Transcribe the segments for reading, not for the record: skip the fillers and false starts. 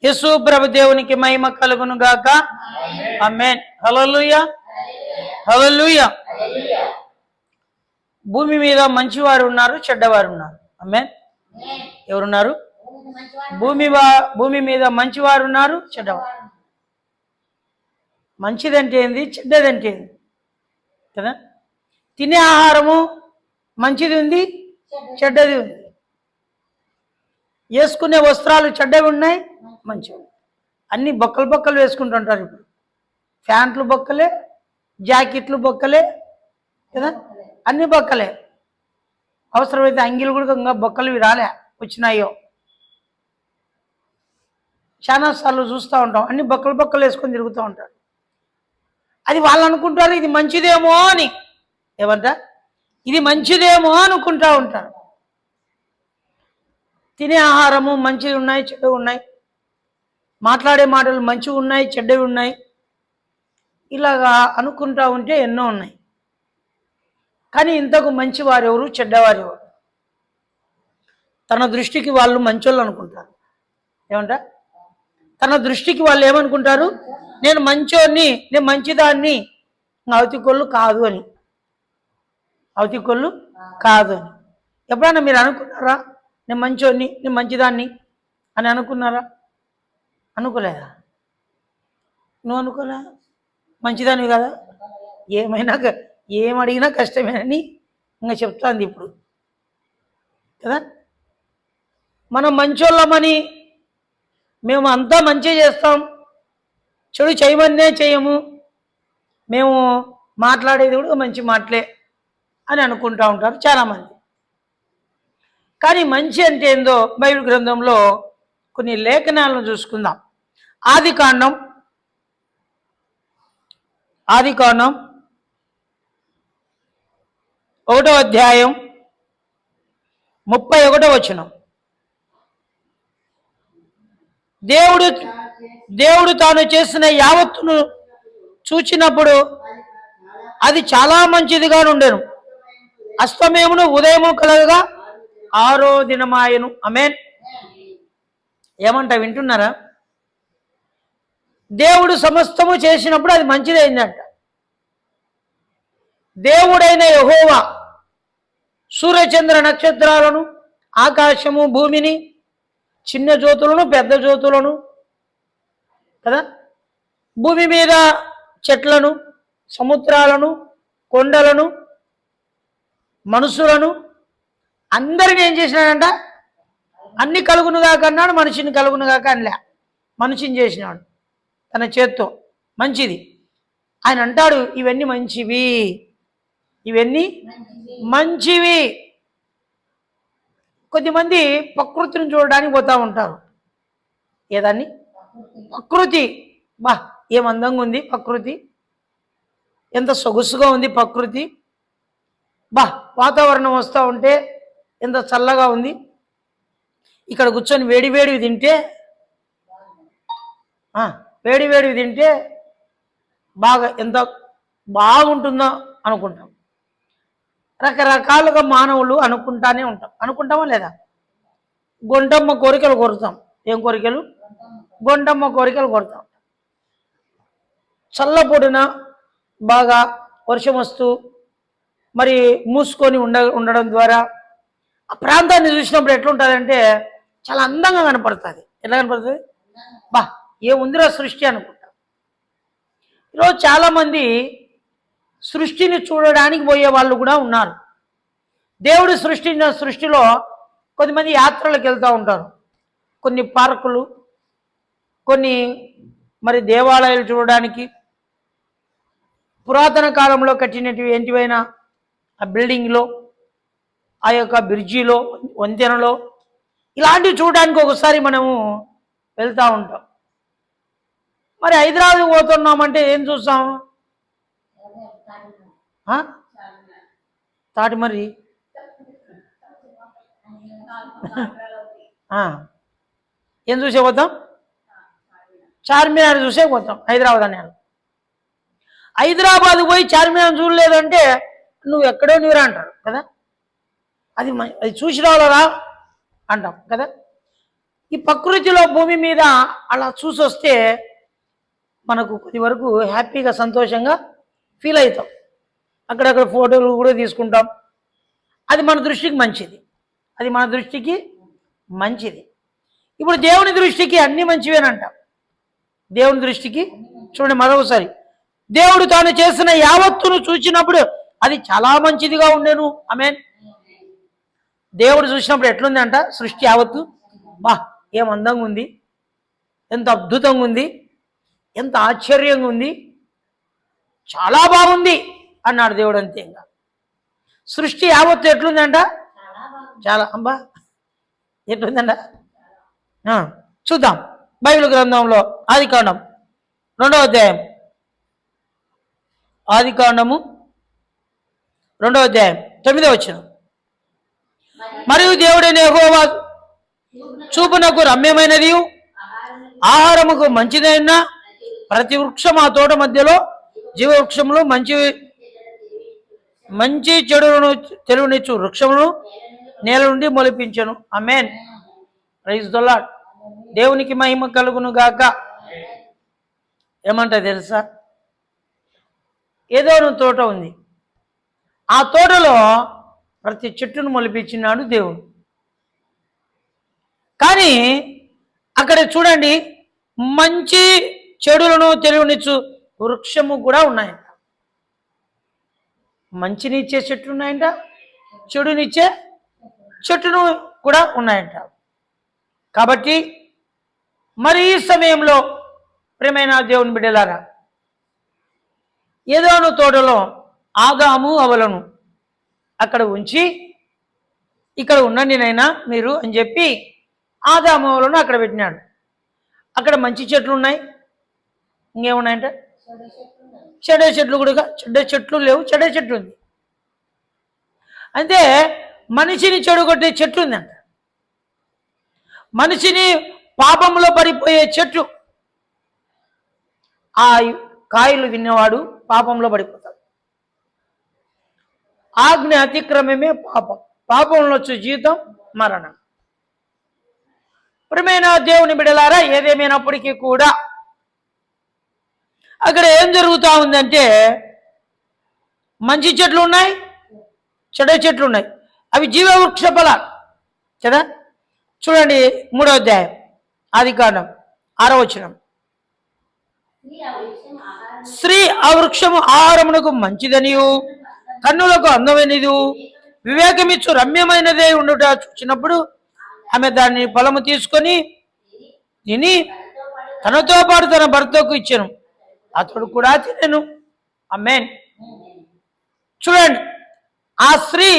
యేసు ప్రభు దేవునికి మహిమ కలుగును గాక. ఆమేన్. హల్లెలూయా, హల్లెలూయా. భూమి మీద మంచివారు ఉన్నారు, చెడ్డవారు ఉన్నారు. ఆమేన్. ఎవరున్నారు? భూమి మీద మంచివారు ఉన్నారు, చెడ్డవారు. మంచిదంటే ఏంది, చెడ్డదంటే ఏంది కదా? తినే ఆహారము మంచిది ఉంది, చెడ్డది ఉంది. వేసుకునే వస్త్రాలు చెడ్డవి ఉన్నాయి, మంచివి. అన్ని బొక్కలు బొక్కలు వేసుకుంటుంటారు. ఇప్పుడు ప్యాంట్లు బొక్కలే, జాకెట్లు బొక్కలే కదా, అన్ని బొక్కలే. అవసరమైతే అంగిలు కూడా ఇంకా బొక్కలు రాలే, వచ్చినాయో. చాలా సార్లు చూస్తూ ఉంటాం, అన్ని బొక్కలు బొక్కలు వేసుకొని తిరుగుతూ ఉంటారు. అది వాళ్ళు అనుకుంటారు ఇది మంచిదేమో అని. ఏమంట? ఇది మంచిదేమో అనుకుంటా ఉంటారు. తినే ఆహారము మంచివి ఉన్నాయి, చెడ్డవి ఉన్నాయి. మాట్లాడే మాటలు మంచివి ఉన్నాయి, చెడ్డవి ఉన్నాయి. ఇలాగా అనుకుంటా ఉంటే ఎన్నో ఉన్నాయి. కానీ ఇంతకు మంచివారు ఎవరు, చెడ్డవారు ఎవరు? తన దృష్టికి వాళ్ళు మంచోళ్ళు అనుకుంటారు. ఏమంట? తన దృష్టికి వాళ్ళు ఏమనుకుంటారు? నేను మంచోన్ని, నేను మంచిదాన్ని, అవతికొల్లు కాదు అని. అవతికొల్లు కాదు అని ఎప్పుడన్నా మీరు అనుకున్నారా? నేను మంచోన్ని, నేను మంచిదాన్ని అని అనుకున్నారా? అనుకోలేదా? నువ్వు అనుకోలే? మంచిదానివి కదా, ఏమడిగినా కష్టమేనని ఇంకా చెప్తాంది ఇప్పుడు కదా. మనం మంచోళ్ళమని మేము అంతా మంచి చేస్తాం, చెడు చేయమనే చేయము, మేము మాట్లాడేది కూడా మంచి మాటలే అని అనుకుంటూ ఉంటారు చాలామంది. కానీ మంచి అంటే ఏందో బైబిల్ గ్రంథంలో కొన్ని లేఖనాలను చూసుకుందాం. ఆదికాండం 1వ అధ్యాయం 31వ వచనం. దేవుడు తాను చేసిన యావత్తును చూచినప్పుడు అది చాలా మంచిదిగా ఉండెను. అస్తమయమును ఉదయము కలగగా 6వ దినమాయెను. ఆమేన్. ఏమంట? వింటున్నారా? దేవుడు సమస్తము చేసినప్పుడు అది మంచిదైందంట. దేవుడైన యెహోవా సూర్యచంద్ర నక్షత్రాలను, ఆకాశము, భూమిని, చిన్న జ్యోతులను, పెద్ద జ్యోతులను కదా, భూమి మీద చెట్లను, సముద్రాలను, కొండలను, మనుషులను అందరిని ఏం చేసినాడంట? అన్ని కలుగునుగాక అన్నాడు, మనిషిని కలుగునుగాక అనలే. మనిషిని చేసినాడు తన చేత్తో. మంచిది ఆయన అంటాడు, ఇవన్నీ మంచివి, ఇవన్నీ మంచివి. కొద్దిమంది ప్రకృతిని చూడడానికి పోతూ ఉంటారు. ఏదాన్ని? ప్రకృతి. బా ఏం అందంగా ఉంది ప్రకృతి, ఎంత సొగసుగా ఉంది ప్రకృతి, బా వాతావరణం వస్తూ ఉంటే ఎంత చల్లగా ఉంది, ఇక్కడ కూర్చొని వేడివేడివి తింటే బాగా ఎంత బాగుంటుందో అనుకుంటాం. రకరకాలుగా మానవులు అనుకుంటానే ఉంటాం. అనుకుంటామా లేదా? గొంటమ్మ కోరికలు కోరుతాం. ఏం కోరికలు? గొంటమ్మ కోరికలు కోరుతాం. చల్లపొడిన బాగా వర్షం వస్తూ మరి మూసుకొని ఉండడం ద్వారా ఆ ప్రాంతాన్ని చూసినప్పుడు ఎట్లుంటుందంటే చాలా అందంగా కనపడుతుంది. ఎట్లా కనపడుతుంది? బా ఏముందిరా సృష్టి అనుకుంటాం. ఈరోజు చాలామంది సృష్టిని చూడడానికి పోయే వాళ్ళు కూడా ఉన్నారు. దేవుడు సృష్టించిన సృష్టిలో కొద్దిమంది యాత్రలకు వెళ్తూ ఉంటారు. కొన్ని పార్కులు, కొన్ని మరి దేవాలయాలు చూడడానికి, పురాతన కాలంలో కట్టినవి ఏంటివైనా ఆ బిల్డింగ్లో, ఆ యొక్క బ్రిడ్జిలో, వంతెనలో, ఇలాంటివి చూడడానికి ఒకసారి మనము వెళ్తూ ఉంటాం. మరి హైదరాబాద్ పోతున్నామంటే ఏం చూస్తాం? తాటి మరి ఏం చూసే పోతాం? చార్మినార్ చూసే పోతాం హైదరాబాద్ అనే. హైదరాబాద్ పోయి చార్మినార్ చూడలేదంటే నువ్వు ఎక్కడో నీరా అంటారు కదా. అది చూసి రావాలరా అంటాం కదా. ఈ ప్రకృతిలో భూమి మీద అలా చూసొస్తే మనకు కొద్ది వరకు హ్యాపీగా సంతోషంగా ఫీల్ అవుతాం. అక్కడక్కడ ఫోటోలు కూడా తీసుకుంటాం. అది మన దృష్టికి మంచిది, అది మన దృష్టికి మంచిది. ఇప్పుడు దేవుని దృష్టికి అన్ని మంచివేనంట. దేవుని దృష్టికి చూడండి మరొకసారి, దేవుడు తాను చేసిన యావత్తును చూసినప్పుడు అది చాలా మంచిదిగా ఉండేను. ఆమేన్. దేవుడు చూసినప్పుడు ఎట్లుందంట సృష్టి యావత్తు, బా ఏం అందంగా ఉంది, ఎంత అద్భుతంగా ఉంది, ఎంత ఆశ్చర్యంగా ఉంది, చాలా బాగుంది అన్నాడు దేవుడు. అంతే. ఇంకా సృష్టి యావత్తు ఎట్లుందంట, చాలా అంబా ఎట్లుందంట. చూద్దాం బైబిల్ గ్రంథంలో ఆదికాండం 2వ అధ్యాయం, ఆదికాండము 2వ అధ్యాయం 9వ వచనం. మరియు దేవుడైన యెహోవా చూపునకు రమ్యమైనది ఆహారముకు మంచిదైన ప్రతి వృక్షం ఆ తోట మధ్యలో జీవవృక్షములు మంచి చెడులను తెలుగునిచ్చు వృక్షములను నేల నుండి మొలిపించను. ఆమేన్. Praise the lord. దేవునికి మహిమ కలుగును గాక. ఏమంటా తెలుసా, ఏదో తోట ఉంది, ఆ తోటలో ప్రతి చెట్టును మొలిపించినాడు దేవుడు. కానీ అక్కడ చూడండి, మంచి చెడులను తెలియనిచ్చు వృక్షము కూడా ఉన్నాయంట. మంచినిచ్చే చెట్లు ఉన్నాయంట, చెడునిచ్చే చెట్టును కూడా ఉన్నాయంట. కాబట్టి మరి ఈ సమయంలో ప్రియమైన దేవుని బిడ్డలారా, ఏదోను తోటలో ఆదాము అవలను అక్కడ ఉంచి, ఇక్కడ ఉండండి నైనా మీరు అని చెప్పి ఆదాము అవలను అక్కడ పెట్టినాడు. అక్కడ మంచి చెట్లు ఉన్నాయి, ఇంకేమున్నాయంటే చెడ్డ చెట్లు కూడా. చెడ్డ చెట్లు లేవు, చెడ్డ చెట్లు ఉంది. అంటే మనిషిని చెడుగొట్టే చెట్లు ఉందంట, మనిషిని పాపంలో పడిపోయే చెట్లు. ఆ కాయలు తిన్నవాడు పాపంలో పడిపోతాడు. ఆజ్ఞ అతిక్రమమే పాపం, పాపంలో వచ్చే జీవితం మరణం. ప్రియమైన దేవుని బిడ్డలారా, ఏదేమైనప్పటికీ కూడా అక్కడ ఏం జరుగుతూ ఉందంటే, మంచి చెట్లు ఉన్నాయి, చెడ్డ చెట్లు ఉన్నాయి. అవి జీవవృక్ష ఫలాలు కదా. చూడండి 3వ అధ్యాయం ఆదికాండం 6వ వచనం. స్త్రీ ఆ వృక్షము ఆహారమునకు మంచిదనియు కన్నులకు అందమైనది వివేకమిచ్చు రమ్యమైనదే ఉండుట చూచినప్పుడు ఆమె దాన్ని ఫలము తీసుకొని తిని తనతో పాటు తన భర్తకు ఇచ్చెను, అతడు కూడా తినెను. ఆమేన్. చూడండి, ఆ స్త్రీ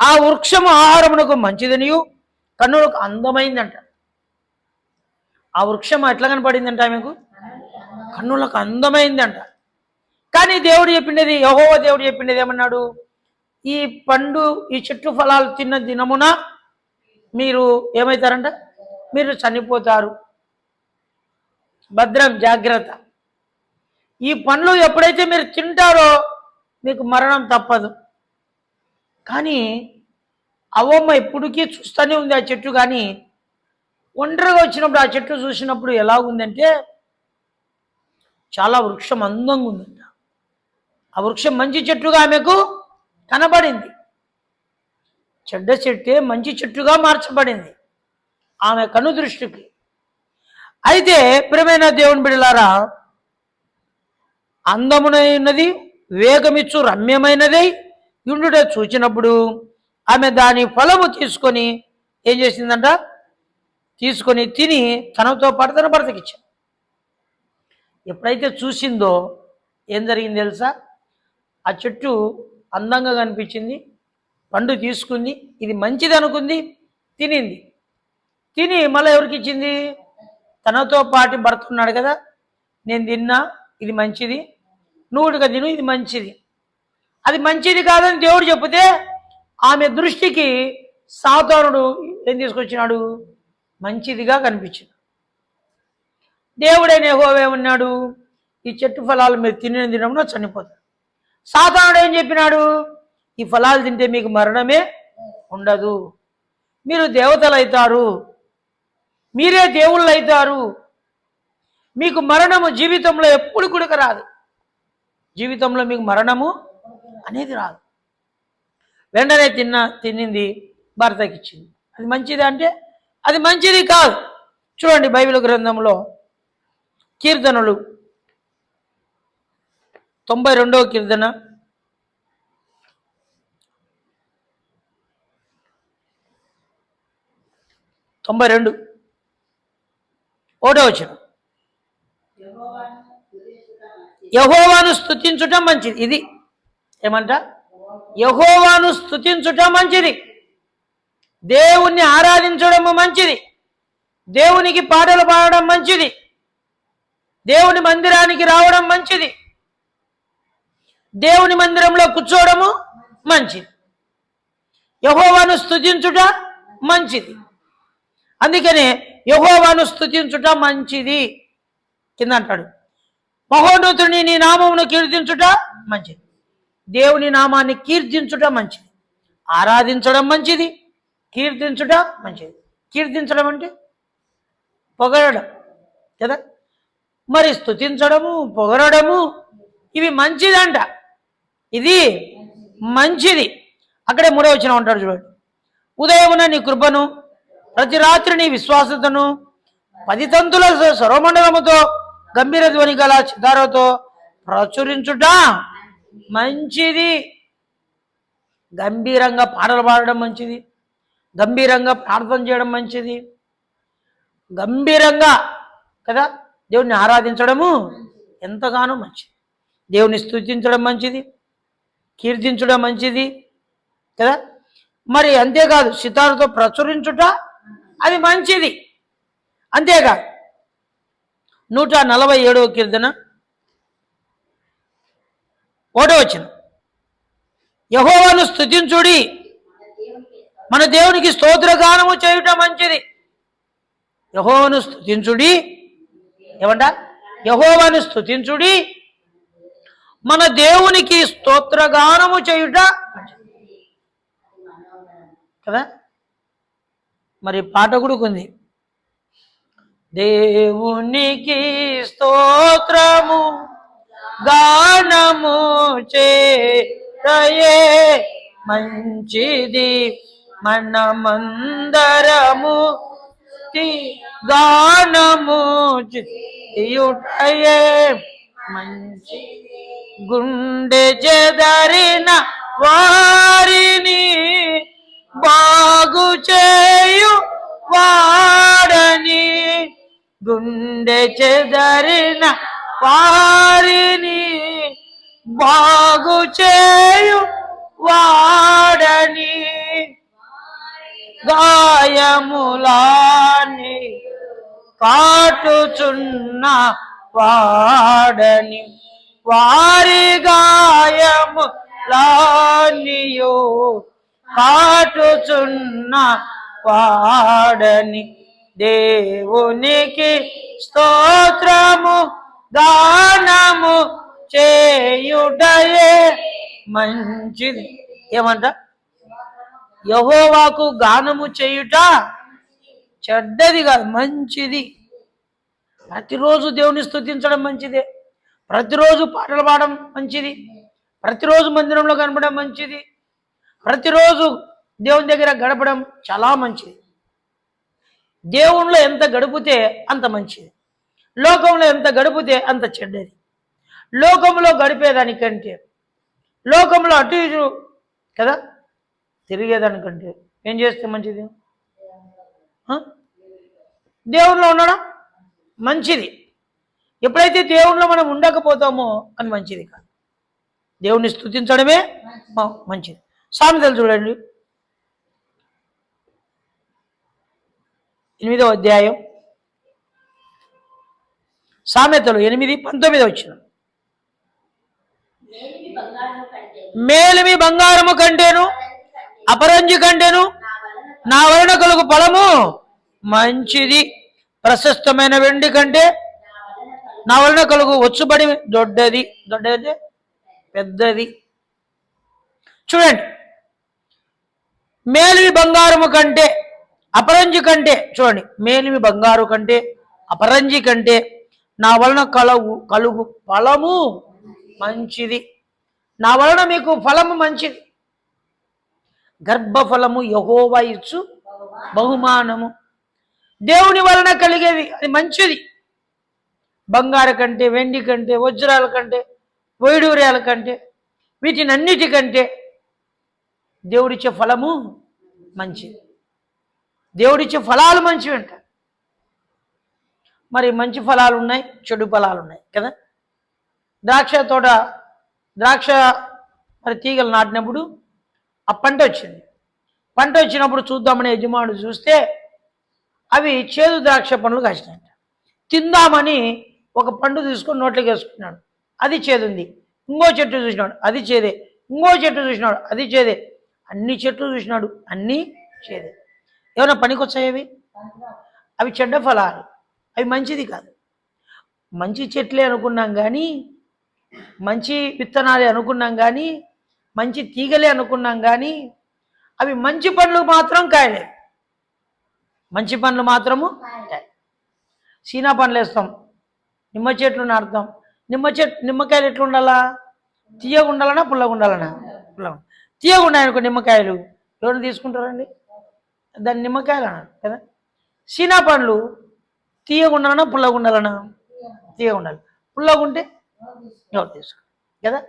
ఆ వృక్షము ఆహారమునకు మంచిదనియు కన్నులకు అందమైందంట. ఆ వృక్షం ఎట్లా కనపడిందంట ఆమెకు, కన్నులకు అందమైందంట. కానీ దేవుడు చెప్పిండేది, యెహోవా దేవుడు చెప్పిండేది ఏమన్నాడు, ఈ పండు ఈ చెట్టు ఫలాలు తిన్న దినమున మీరు ఏమవుతారంట, మీరు చనిపోతారు, భద్రం జాగ్రత్త. ఈ పండ్లు ఎప్పుడైతే మీరు తింటారో మీకు మరణం తప్పదు. కానీ అవ్వమ్మ ఇప్పటికీ చూస్తూనే ఉంది ఆ చెట్టు. కానీ ఒంటరిగా వచ్చినప్పుడు ఆ చెట్టు చూసినప్పుడు ఎలా ఉందంటే, చాలా వృక్షం అందంగా ఉందంట. ఆ వృక్షం మంచి చెట్టుగా ఆమెకు కనబడింది. చెడ్డ చెట్టే మంచి చెట్టుగా మార్చబడింది ఆమె కను దృష్టికి. అయితే ప్రియమైన దేవుని బిడ్డలారా, అందమునైనది వివేకమిచ్చు రమ్యమైనది ఉండుట చూచినప్పుడు ఆమె దాని ఫలము తీసుకొని ఏం చేసిందంట, తీసుకొని తిని తనతో పాటు తన భర్తకిచ్చింది. ఎప్పుడైతే చూసిందో ఏం జరిగింది తెలుసా, ఆ చెట్టు అందంగా కనిపించింది, పండు తీసుకుంది, ఇది మంచిది అనుకుంది, తినింది. తిని మళ్ళీ ఎవరికి ఇచ్చింది, తనతో పాటు భర్త ఉన్నాడు కదా, నేను తిన్నా ఇది మంచిది, నువ్వుడుగా తిను ఇది మంచిది. అది మంచిది కాదని దేవుడు చెప్తే ఆమె దృష్టికి సాతానుడు ఏం తీసుకొచ్చినాడు, మంచిదిగా కనిపించింది. దేవుడైన యెహోవా ఏమన్నాడు, ఈ చెట్టు ఫలాలు మీరు తినడం చనిపోతారు. సాతానుడు ఏం చెప్పినాడు, ఈ ఫలాలు తింటే మీకు మరణమే ఉండదు, మీరు దేవతలు అవుతారు, మీరే దేవుళ్ళు అవుతారు. మీకు మరణము జీవితంలో ఎప్పుడు కూడా రాదు. జీవితంలో మీకు మరణము అనేది రాదు. వెంటనే తినింది భర్తకి ఇచ్చింది. అది మంచిది అంటే అది మంచిది కాదు. చూడండి బైబిల్ గ్రంథంలో కీర్తనలు 92వ కీర్తన 92 ఒకటో వచనం. యెహోవాను స్తుతించుట మంచిది. ఇది ఏమంట? యెహోవాను స్తుతించుట మంచిది, దేవుణ్ణి ఆరాధించడం మంచిది, దేవునికి పాటలు పాడడం మంచిది, దేవుని మందిరానికి రావడం మంచిది, దేవుని మందిరంలో కూర్చోవడము మంచిది, యెహోవాను స్తుతించుట మంచిది. అందుకనే యెహోవాను స్తుతించుట మంచిది. కింద అంటాడు, మహోన్నతుని నీ నామమును కీర్తించుట మంచిది. దేవుని నామాన్ని కీర్తించుట మంచిది, ఆరాధించడం మంచిది, కీర్తించుట మంచిది. కీర్తించడం అంటే పొగడడం కదా. మరి స్తుతించడము పొగడము ఇవి మంచిదంట. ఇది మంచిది. అక్కడే 3వ వచనం ఉంటాడు చూడండి, ఉదయమున నీ కృపను ప్రతి రాత్రి నీ విశ్వాసతను 10 తంతుల సర్వమండలముతో గంభీర ధ్వని గల చితారతో ప్రచురించుట మంచిది. గంభీరంగా పాటలు పాడడం మంచిది, గంభీరంగా ప్రార్థన చేయడం మంచిది, గంభీరంగా కదా దేవుణ్ణి ఆరాధించడము ఎంతగానో మంచిది. దేవుని స్తుతించడం మంచిది, కీర్తించడం మంచిది కదా. మరి అంతేకాదు సితారుతో ప్రచురించుట అది మంచిది. అంతేకాదు 147వ కీర్తన 1వ వచనం, యెహోవాను స్తుతించుడి, మన దేవునికి స్తోత్రగానము చేయుట మంచిది. యెహోవాను స్తుతించుడి, ఏమంట? యెహోవాను స్తుతించుడి, మన దేవునికి స్తోత్రగానము చేయుట కదా. మరి పాట కూడా ఉంది, దేవునికి స్తోత్రము గానము చేయే మంచిది, మనమందరము గానము చేయుటయే మంచిది, గుండె చెదరిన వారిని బాగు చేయు వాడని, గుండె చెదరిన వారిని బాగు చేయు వాడని, గాయములాని కాటుచున్న వాడని, వారి గాయములానియో కాటుచున్న వాడని, దేవునికి స్తోత్రము గానము చేయుటయే మంచిది. ఏమంట? యెహోవాకు గానము చేయుట చెడ్డది కాదు, మంచిది. ప్రతిరోజు దేవుని స్తుతించడం మంచిదే, ప్రతిరోజు పాటలు పాడడం మంచిది, ప్రతిరోజు మందిరంలో కనపడడం మంచిది, ప్రతిరోజు దేవుని దగ్గర గడపడం చాలా మంచిది. దేవుణ్ణిలో ఎంత గడిపితే అంత మంచిది, లోకంలో ఎంత గడిపితే అంత చెడ్డది. లోకంలో గడిపేదానికంటే, లోకంలో అటు ఇటు కదా తిరిగేదానికంటే ఏం చేస్తే మంచిది? దేవుణ్ణిలో ఉండడం మంచిది. ఎప్పుడైతే దేవుణ్ణిలో మనం ఉండకపోతామో అని మంచిది కాదు. దేవుణ్ణి స్తుతించడమే మంచిది. సామెతలు చూడండి 8వ అధ్యాయం, సామెతలు 8:19 వచ్చిన, మేలిమి బంగారము కంటేను అపరంజి కంటేను నా వలన కలుగు ఫలము మంచిది, ప్రశస్తమైన వెండి కంటే నా వలన కలుగు వచ్చుబడి దొడ్డది. దొడ్డది అంటే పెద్దది. చూడండి, మేలిమి బంగారము కంటే అపరంజి కంటే, చూడండి, మేలిమి బంగారు కంటే, అపరంజి కంటే నా వలన కలుగు ఫలము మంచిది. నా వలన మీకు ఫలము మంచిది. గర్భఫలము యెహోవా ఇచ్చు బహుమానము. దేవుని వలన కలిగేది అది మంచిది. బంగారు కంటే, వెండి కంటే, వజ్రాల కంటే, వైడూర్యాల కంటే, వీటినన్నిటికంటే దేవుడిచ్చే ఫలము మంచిది. దేవుడిచ్చే ఫలాలు మంచివి అంట. మరి మంచి ఫలాలు ఉన్నాయి, చెడు ఫలాలు ఉన్నాయి కదా. ద్రాక్ష మరి తీగలు నాటినప్పుడు ఆ పంట వచ్చింది. పంట వచ్చినప్పుడు చూద్దామని యజమానుడు చూస్తే అవి చేదు ద్రాక్ష పండ్లు కాసినాయంట. తిందామని ఒక పండు తీసుకొని నోట్లోకి వేసుకున్నాడు, అది చేదుంది. ఇంకో చెట్టు చూసినాడు, అది చేదే. ఇంకో చెట్టు చూసినాడు, అది చేదే. అన్ని చెట్లు చూసినాడు, అన్నీ చేదే. ఏమైనా పనికొచ్చాయి? అవి చెడ్డ ఫలాలు, అవి మంచిది కాదు. మంచి చెట్లే అనుకున్నాం కానీ, మంచి విత్తనాలే అనుకున్నాం కానీ, మంచి తీగలే అనుకున్నాం కానీ అవి మంచి పండ్లు మాత్రం కాయలేదు. మంచి పండ్లు మాత్రము సీనా పండ్లు వేస్తాం, నిమ్మ చెట్లు నాటుతాం. నిమ్మకాయలు ఎట్లా ఉండాలా? తీయగా ఉండాలనా పుల్లగా ఉండాలనా? పుల్లగా. తీయగా ఉన్నాయనుకో నిమ్మకాయలు ఎవరు తీసుకుంటారండి? దాన్ని నిమ్మకాయలు అన్నారు కదా. సీనా పండ్లు తీయగా ఉండాలనా పుల్లగా ఉండాలనా? తీయగా ఉండాలి. పుల్లగా ఉంటే ఎవరు తీసుకుంటారు కదా.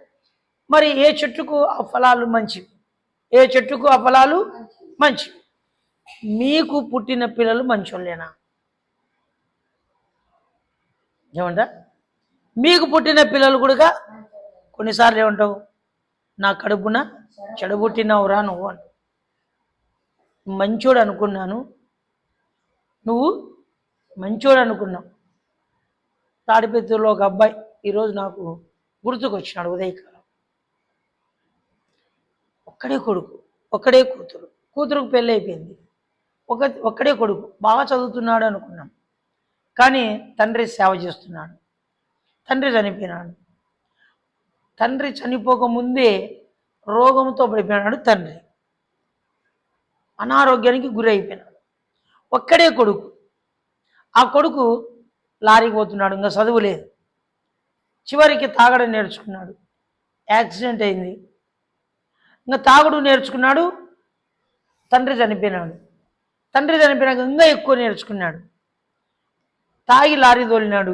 మరి ఏ చెట్టుకు ఆ ఫలాలు మంచివి, ఏ చెట్టుకు ఆ ఫలాలు మంచివి. మీకు పుట్టిన పిల్లలు మంచోళ్ళేనా? ఏమంటా? మీకు పుట్టిన పిల్లలు కూడా కొన్నిసార్లు ఏమంటావు, నా కడుపున చెడబుట్టినవురా నువ్వు అంట. మంచోడు అనుకున్నాను, నువ్వు మంచోడు అనుకున్నావు. తాడిపత్రిలో ఒక అబ్బాయి ఈరోజు నాకు గుర్తుకొచ్చినాడు. ఉదయకాలం ఒక్కడే కొడుకు, ఒక్కడే కూతురు. కూతురుకు పెళ్ళి అయిపోయింది. ఒక్కడే కొడుకు, బాగా చదువుతున్నాడు అనుకున్నాం. కానీ తండ్రి సేవ చేస్తున్నాడు. తండ్రి చనిపోయినాడు. తండ్రి చనిపోకముందే రోగంతో పడిపోయినాడు. తండ్రి అనారోగ్యానికి గురి అయిపోయినాడు. ఒక్కడే కొడుకు. ఆ కొడుకు లారీకి పోతున్నాడు, ఇంకా చదువు లేదు. చివరికి తాగడం నేర్చుకున్నాడు, యాక్సిడెంట్ అయింది. ఇంకా తాగుడు నేర్చుకున్నాడు, తండ్రి చనిపోయినాడు. తండ్రి చనిపోయినాక ఇంకా ఎక్కువ నేర్చుకున్నాడు. తాగి లారీ తోలినాడు,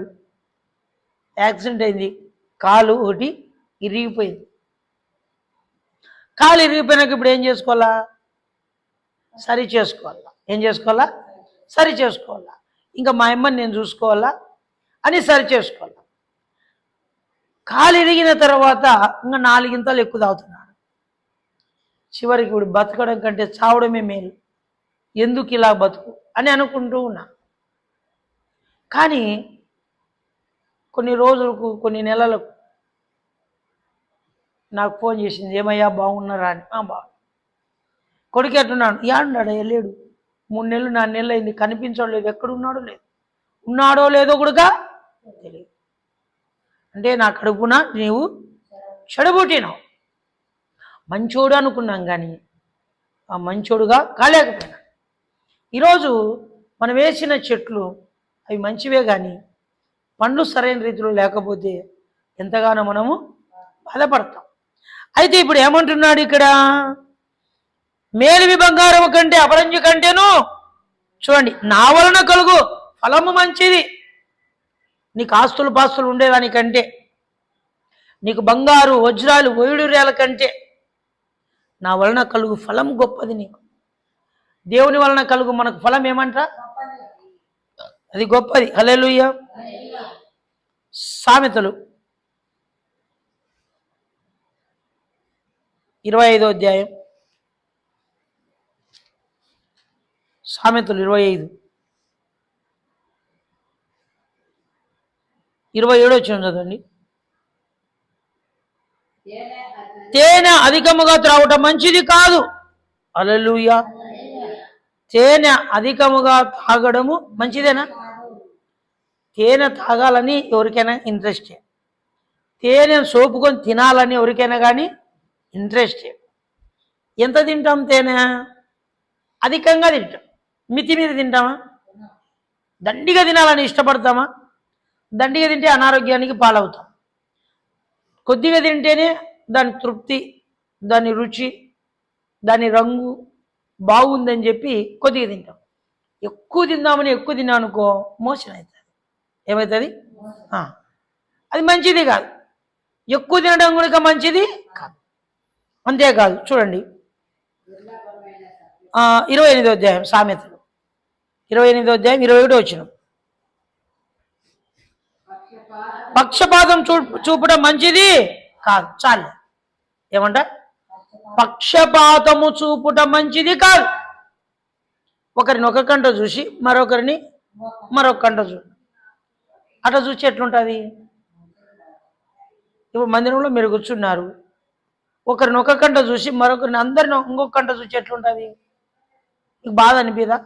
యాక్సిడెంట్ అయింది. కాలు ఒకటి ఇరిగిపోయింది. కాలు ఇరిగిపోయినాక ఇప్పుడు ఏం చేసుకోవాలా? సరి చేసుకోవాలా. ఏం చేసుకోవాలా? సరి చేసుకోవాలా. ఇంకా మా అమ్మని నేను చూసుకోవాలా అని సరి చేసుకోవాలా. కాలు ఇరిగిన తర్వాత ఇంకా 4 గింతలు ఎక్కువ తాగుతున్నాడు. చివరికి ఇప్పుడు బతకడం కంటే చావడమే మేలు, ఎందుకు ఇలా బతుకు అని అనుకుంటూ ఉన్నా. కానీ కొన్ని రోజులకు, కొన్ని నెలలకు నాకు ఫోన్ చేసింది, ఏమయ్యా బాగున్నారా అని. బాగు. కొడుకు ఎట్టున్నాడు? ఏడున్నాడు? వెళ్ళాడు. 3 నెలలు 4 నెలలు అయింది, కనిపించడం లేదు. ఎక్కడున్నాడో లేదు, ఉన్నాడో లేదో కూడా తెలియదు. అంటే నా కడుపున నీవు చెడబుట్టినావు. మంచోడు అనుకున్నాం కానీ ఆ మంచోడుగా కాలేకపోయినా. ఈరోజు మనం వేసిన చెట్లు అవి మంచివే కానీ పండ్లు సరైన రీతిలో లేకపోతే ఎంతగానో మనము బాధపడతాం. అయితే ఇప్పుడు ఏమంటున్నాడు ఇక్కడ? మేలిమి బంగారం కంటే, అపరంజి కంటేను, చూడండి, నా వలన కలుగు ఫలము మంచిది. నీకు ఆస్తులు పాస్తులు ఉండేదానికంటే, నీకు బంగారు వజ్రాలు వైడూర్యాల కంటే నా వలన కలుగు ఫలం గొప్పది. నీకు దేవుని వలన కలుగు మనకు ఫలం ఏమంటారా? అది గొప్పది. హల్లెలూయా. సామెతలు 25వ అధ్యాయం, సామెతలు 25, 27 వచ్చిన చదవండి. తేనె అధికముగా త్రాగటం మంచిది కాదు. హల్లెలూయా. తేనె అధికముగా తాగడము మంచిదేనా? తేనె తాగాలని ఎవరికైనా ఇంట్రెస్టే. తేనెను సోపుకొని తినాలని ఎవరికైనా కానీ ఇంట్రెస్టే. ఎంత తింటాం? తేనె అధికంగా తింటాం. మితి మీద తింటామా? దండిగా తినాలని ఇష్టపడతామా? దండిగా తింటే అనారోగ్యానికి పాలవుతాం. కొద్దిగా తింటేనే దాని తృప్తి, దాని రుచి, దాని రంగు బాగుందని చెప్పి కొద్దిగా తింటాం. ఎక్కువ తిందామని ఎక్కువ తిన్నాం అనుకో మోషన్ అవుతుంది. ఏమవుతుంది? అది మంచిది కాదు. ఎక్కువ తినడం కూడా మంచిది కాదు. అంతేకాదు, చూడండి 28వ అధ్యాయం సామెతలు 28వ అధ్యాయం 21వ వచనం. పక్షపాతం చూపడం మంచిది కాదు. చాలు. ఏమంట? పక్షపాతము చూపుట మంచిది కాదు. ఒకరిని ఒక కంట చూసి మరొకరిని మరొక కంట చూడు. అట్లా చూసి ఎట్లుంటుంది? ఇప్పుడు మందిరంలో మీరు కూర్చున్నారు, ఒకరిని ఒక కంట చూసి మరొకరిని అందరిని ఇంకొక కంట చూసి ఎట్లుంటుంది? నీకు బాధ అనిపిదా?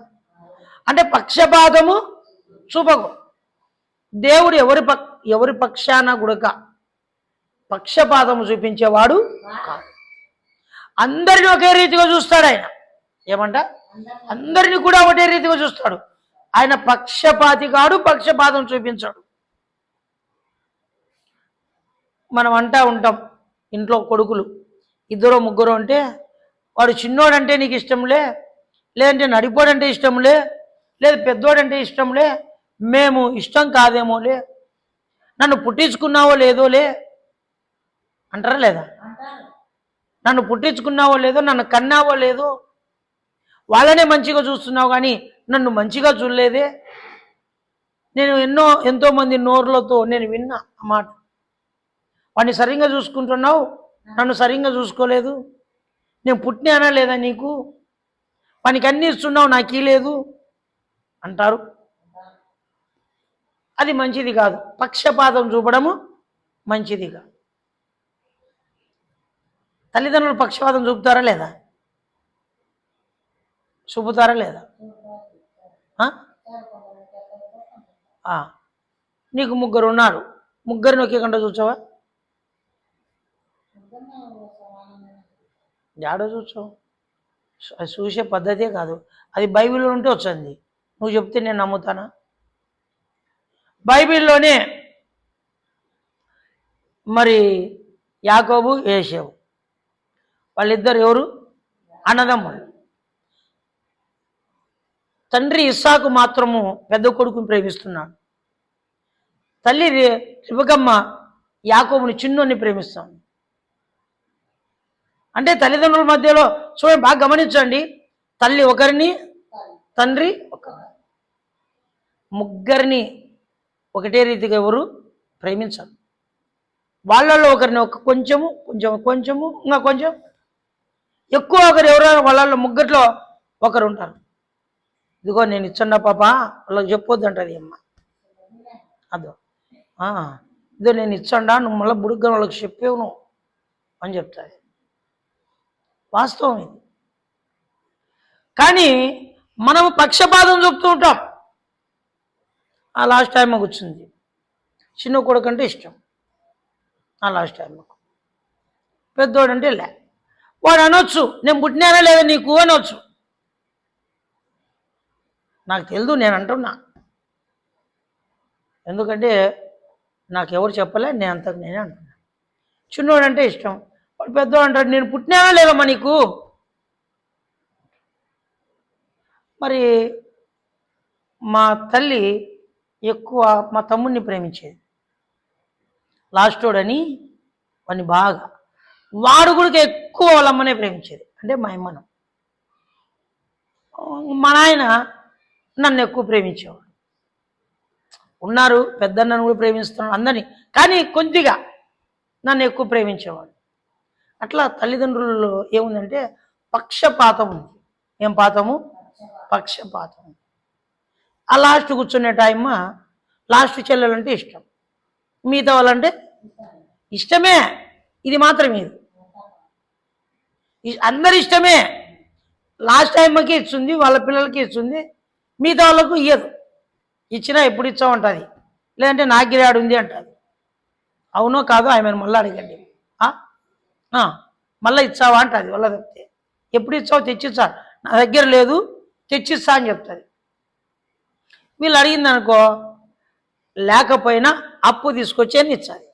అంటే పక్షపాతము చూపకు. దేవుడు ఎవరి పక్షాన గుడక పక్షపాతము చూపించేవాడు కాదు. అందరిని ఒకే రీతిగా చూస్తాడు ఆయన. ఏమంట? అందరిని కూడా ఒకటే రీతిగా చూస్తాడు ఆయన. పక్షపాతి కాడు, పక్షపాతం చూపించాడు. మనం అంటా ఉంటాం ఇంట్లో కొడుకులు ఇద్దరు ముగ్గురు అంటే, వాడు చిన్నోడంటే నీకు ఇష్టంలే, లేదంటే నడిపోడంటే ఇష్టంలే, లేదు పెద్దోడంటే ఇష్టంలే, మేము ఇష్టం కాదేమోలే, నన్ను పుట్టించుకున్నావో లేదోలే అంటారా లేదా? నన్ను పుట్టించుకున్నావో లేదో, నన్ను కన్నావో లేదో, వాళ్ళనే మంచిగా చూస్తున్నావు కానీ నన్ను మంచిగా చూడలేదే. నేను ఎంతో మంది నోర్లతో నేను విన్నా ఆ మాట. వాడిని సరిగ్గా చూసుకుంటున్నావు, నన్ను సరిగ్గా చూసుకోలేదు, నేను పుట్టినానా లేదా నీకు, వానికి అన్ని ఇస్తున్నావు నాకు లేదు అంటారు. అది మంచిది కాదు. పక్షపాతం చూపడము మంచిది కాదు. తల్లిదండ్రులు పక్షపాతం చూపుతారా లేదా? చూపుతారా లేదా? నీకు ముగ్గురు ఉన్నారు, ముగ్గురిని ఒకే కంట చూచావా? జాడో చూచావు? అది చూసే పద్ధతే కాదు. అది బైబిల్లో ఉంటే వచ్చింది. నువ్వు చెప్తే నేను నమ్ముతానా? బైబిల్లోనే మరి యాకోబు ఏశావు వాళ్ళిద్దరు ఎవరు? అన్నదమ్ములు. తండ్రి ఇస్సాకు మాత్రము పెద్ద కొడుకుని ప్రేమిస్తున్నాడు. తల్లి రిబకమ్మ యాకోబుని చిన్నోని ప్రేమిస్తాను. అంటే తల్లిదండ్రుల మధ్యలో చూడండి, బాగా గమనించండి. తల్లి ఒకరిని, తండ్రి ముగ్గురిని ఒకటే రీతిగా ఎవరు ప్రేమించాలి. వాళ్ళల్లో ఒకరిని కొంచెము ఇంకా కొంచెం ఎక్కువ ఒకరు ఎవరైనా వాళ్ళల్లో ముగ్గురిలో ఒకరు ఉంటారు. ఇదిగో నేను ఇచ్చండా పాప వాళ్ళకి చెప్పొద్దు అంటది అమ్మ. అదో ఇదో నేను ఇచ్చండా, నువ్వు మళ్ళీ బుడుగ్గా వాళ్ళకి చెప్పేవు నువ్వు అని చెప్తాది. వాస్తవం ఇది. కానీ మనము పక్షపాతం చెప్తూ ఉంటాం. ఆ లాస్ట్ టైం మాకు వచ్చింది, చిన్న కొడుకు అంటే ఇష్టం, ఆ లాస్ట్ టైం మాకు పెద్దోడంటే లే. వాడు అనొచ్చు నేను పుట్టినానా లేదా నీకు అనొచ్చు. నాకు తెలియదు, నేను అంటున్నా. ఎందుకంటే నాకు ఎవరు చెప్పలే, నేను అంతకు నేనే అంటున్నా. చిన్నోడంటే ఇష్టం, వాడు పెద్దోడు అంటాడు నేను పుట్టినానా లేదమ్మా నీకు. మరి మా తల్లి ఎక్కువ మా తమ్ముడిని ప్రేమించేది. లాస్టోడని వాడిని బాగా, వాడు కూడా ఎక్కువ వాళ్ళమ్మనే ప్రేమించేది, అంటే మా అమ్మను. మా నాయన నన్ను ఎక్కువ ప్రేమించేవాడు. ఉన్నారు పెద్దన్నను కూడా ప్రేమిస్తున్నాడు అందరినీ, కానీ కొద్దిగా నన్ను ఎక్కువ ప్రేమించేవాడు. అట్లా తల్లిదండ్రులలో ఏముందంటే పక్షపాతం ఉంది. ఏం పాతము? పక్షపాతం. ఆ లాస్ట్ కూర్చునే టైం లాస్ట్ చెల్లెలంటే ఇష్టం, మిగతా వాళ్ళంటే ఇష్టమే. ఇది మాత్రం ఇది అందరి ఇష్టమే. లాస్ట్ టైంకి ఇచ్చింది, వాళ్ళ పిల్లలకి ఇచ్చింది, మిగతా వాళ్ళకు ఇయ్యదు. ఇచ్చినా ఎప్పుడు ఇచ్చామంటుంది, లేదంటే నాకు గిరాడు ఉంది అంటుంది. అవునో కాదో ఆమెను మళ్ళీ అడగండి. మళ్ళీ ఇచ్చావా అంటుంది. వాళ్ళ చెప్తే ఎప్పుడు ఇచ్చావు తెచ్చిచ్చా, నా దగ్గర లేదు, తెచ్చిస్తా అని చెప్తుంది. వీళ్ళు అడిగింది అనుకో, లేకపోయినా అప్పు తీసుకొచ్చి అని ఇచ్చాలి.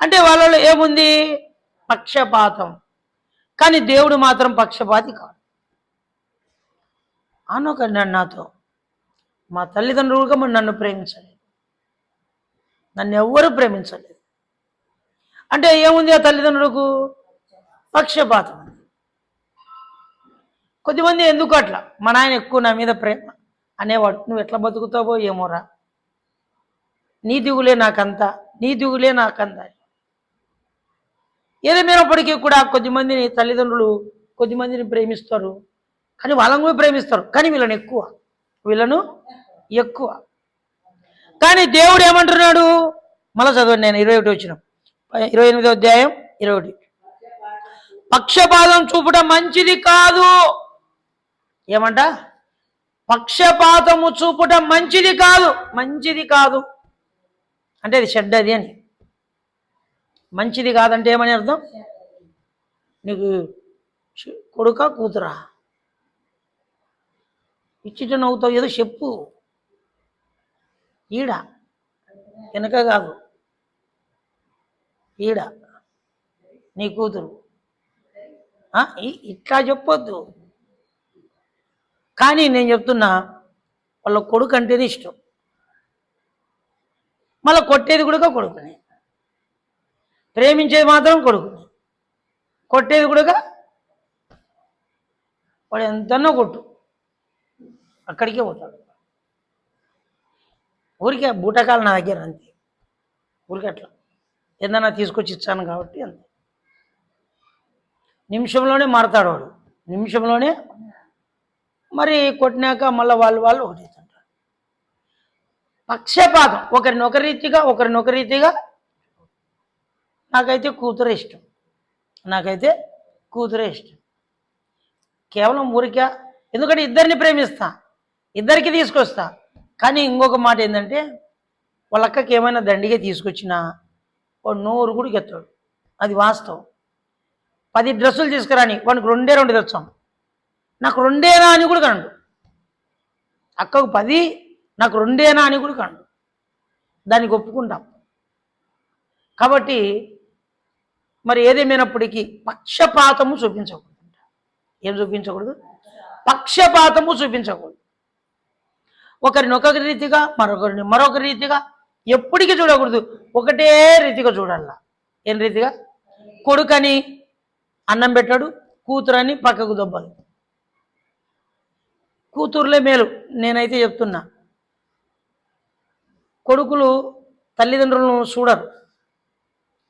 అంటే వాళ్ళలో ఏముంది? పక్షపాతం. కానీ దేవుడు మాత్రం పక్షపాతి కాదు. అనొకన్నాడు నాతో, మా తల్లిదండ్రులుగా మరి నన్ను ప్రేమించలేదు, నన్ను ఎవ్వరూ ప్రేమించలేదు. అంటే ఏముంది ఆ తల్లిదండ్రులకు? పక్షపాతం. కొద్దిమంది ఎందుకు అట్లా, మా నాయన ఎక్కువ నా మీద ప్రేమ అనేవాడు. నువ్వు ఎట్లా బతుకుతావో ఏమోరా, నీ దిగులే నాకంతా, నీ దిగులే నాకంతా. ఏదేమైనప్పటికీ కూడా కొద్దిమందిని తల్లిదండ్రులు కొద్దిమందిని ప్రేమిస్తారు, కానీ వాళ్ళని కూడా ప్రేమిస్తారు, కానీ వీళ్ళను ఎక్కువ. కానీ దేవుడు ఏమంటున్నాడు? మళ్ళీ చదవండి, నేను 21 వచ్చిన 28వ అధ్యాయం 21. పక్షపాతం చూపడం మంచిది కాదు. ఏమంట? పక్షపాతము చూపటం మంచిది కాదు అంటే అది చెడ్డది అని. మంచిది కాదంటే ఏమని అర్థం? నీకు కొడుకా కూతురా ఇచ్చిట నవ్వుతావు, ఏదో చెప్పు. ఈడ వెనక కాదు, ఈడ నీ కూతురు, ఇట్లా చెప్పొద్దు. కానీ నేను చెప్తున్నా, వాళ్ళ కొడుకు అంటేనే ఇష్టం. మళ్ళీ కొట్టేది కూడా కొడుకుని, ప్రేమించేది మాత్రం కొడుకుని, కొట్టేది కూడా వాడు ఎంతనో కొట్టు, అక్కడికే పోతాడు. ఊరికే బూటకాలు నా దగ్గర అంతే, ఊరికే అట్లా ఏదన్నా తీసుకొచ్చి ఇచ్చాను కాబట్టి అంతే. నిమిషంలోనే మారతాడు వాడు, నిమిషంలోనే. మరి కొట్టినాక మళ్ళీ వాళ్ళు ఒకటి ఇస్తుంటారు. పక్షపాతం, ఒకరినొక రీతిగా. నాకైతే కూతురే ఇష్టం, కేవలం ఊరికే. ఎందుకంటే ఇద్దరిని ప్రేమిస్తా, ఇద్దరికి తీసుకొస్తా. కానీ ఇంకొక మాట ఏంటంటే, వాళ్ళ అక్కకి ఏమైనా దండిగా తీసుకొచ్చినా వాడు నోరు కూడా ఎత్తాడు, అది వాస్తవం. 10 డ్రెస్సులు తీసుకురాని వాడికి 2 తెచ్చాం, నాకు 2 అని కూడా కండు. అక్కకు 10, నాకు 2 అని కూడా కండు. దానికి ఒప్పుకుంటాం. కాబట్టి మరి ఏదేమైనప్పటికీ పక్షపాతము చూపించకూడదు. ఏం చూపించకూడదు? పక్షపాతము చూపించకూడదు. ఒకరినొక రీతిగా, మరొకరిని మరొక రీతిగా ఎప్పటికీ చూడకూడదు. ఒకటే రీతిగా చూడాల. ఏం రీతిగా? కొడుకని అన్నం పెట్టాడు, కూతురని పక్కకు దొబ్బదు. కూతురులే మేలు. నేనైతే చెప్తున్నా, కొడుకులు తల్లిదండ్రులను చూడరు,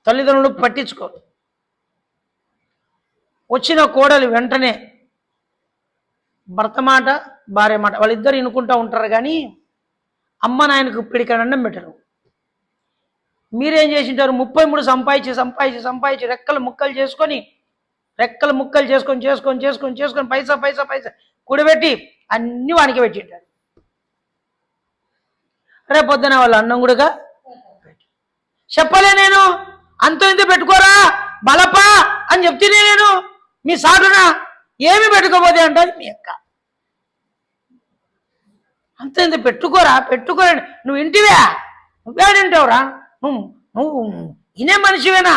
తల్లిదండ్రులు పట్టించుకోరు. వచ్చిన కోడలు వెంటనే భర్త మాట, భార్య మాట వాళ్ళిద్దరు వినుకుంటూ ఉంటారు, కానీ అమ్మ నాయనకు పిడికడ అన్నం పెట్టరు. మీరేం చేసింటారు? 33 సంపాదించి రెక్కలు ముక్కలు చేసుకొని పైసా కూడబెట్టి అన్ని వానికి పెట్టింటారు. రేపొద్దున వాళ్ళు అన్నం కూడా చెప్పలే. నేను అంత ఇంత పెట్టుకోరా బలపా అని చెప్తేనే నేను మీ సాటున ఏమి పెట్టుకోబోతే అంటారు మీ అక్క. అంత ఇంత పెట్టుకోరండి. నువ్వు ఇంటివే, నువ్వేడింటావురా, నువ్వు ఇనే మనిషివేనా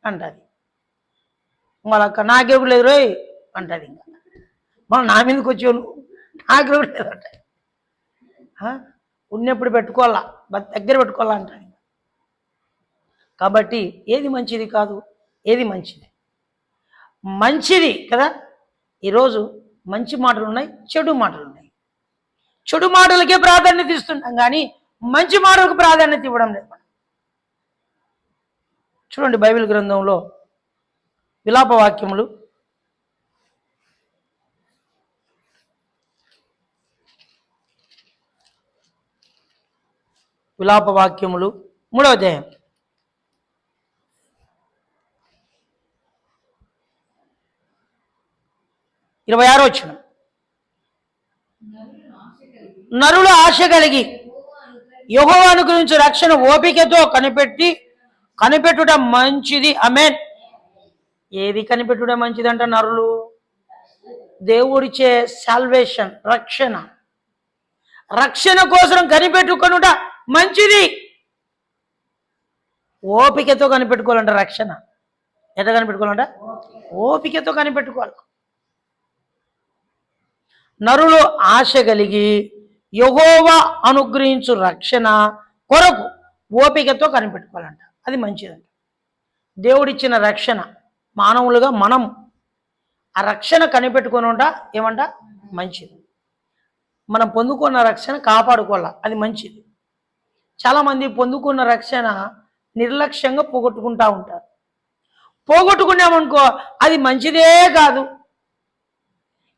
అంటది. వాళ్ళక్క నాకెప్పుడు లేదు రోయ్ అంటది. ఇంకా మళ్ళీ నా మీదకి వచ్చావు నువ్వు, నాకెప్పుడు లేదంట. ఉన్నప్పుడు పెట్టుకోవాలా, దగ్గర పెట్టుకోవాలా అంటారు. కాబట్టి ఏది మంచిది కాదు, ఏది మంచిది కదా. ఈరోజు మంచి మాటలు ఉన్నాయి, చెడు మాటలు ఉన్నాయి. చెడు మాటలకే ప్రాధాన్యత ఇస్తున్నాం, కానీ మంచి మాటలకు ప్రాధాన్యత ఇవ్వడం లేదు. చూడండి బైబిల్ గ్రంథంలో విలాప వాక్యములు 3వ అధ్యాయం 26వ వచనం. నరులు ఆశ కలిగి యెహోవాను గురించి రక్షణ ఓపికతో కనిపెట్టుట మంచిది. ఆమేన్. ఏది కనిపెట్టుట మంచిదంట? నరులు దేవుడిచ్చే సాల్వేషన్, రక్షణ. రక్షణ కోసం కనిపెట్టుకొనుట మంచిది. ఓపికతో కనిపెట్టుకోవాలంట రక్షణ. ఎట్లా కనిపెట్టుకోవాలంట? ఓపికతో కనిపెట్టుకోవాలి. నరులు ఆశ కలిగి యెహోవా అనుగ్రహించు రక్షణ కొరకు ఓపికతో కనిపెట్టుకోవాలంట. అది మంచిదంట. దేవుడిచ్చిన రక్షణ మానవులుగా మనం ఆ రక్షణ కనిపెట్టుకొని ఉంటా ఏమంట? మంచిది. మనం పొందుకున్న రక్షణ కాపాడుకోవాలి, అది మంచిది. చాలామంది పొందుకున్న రక్షణ నిర్లక్ష్యంగా పోగొట్టుకుంటా ఉంటారు. పోగొట్టుకున్నామనుకో అది మంచిదే కాదు.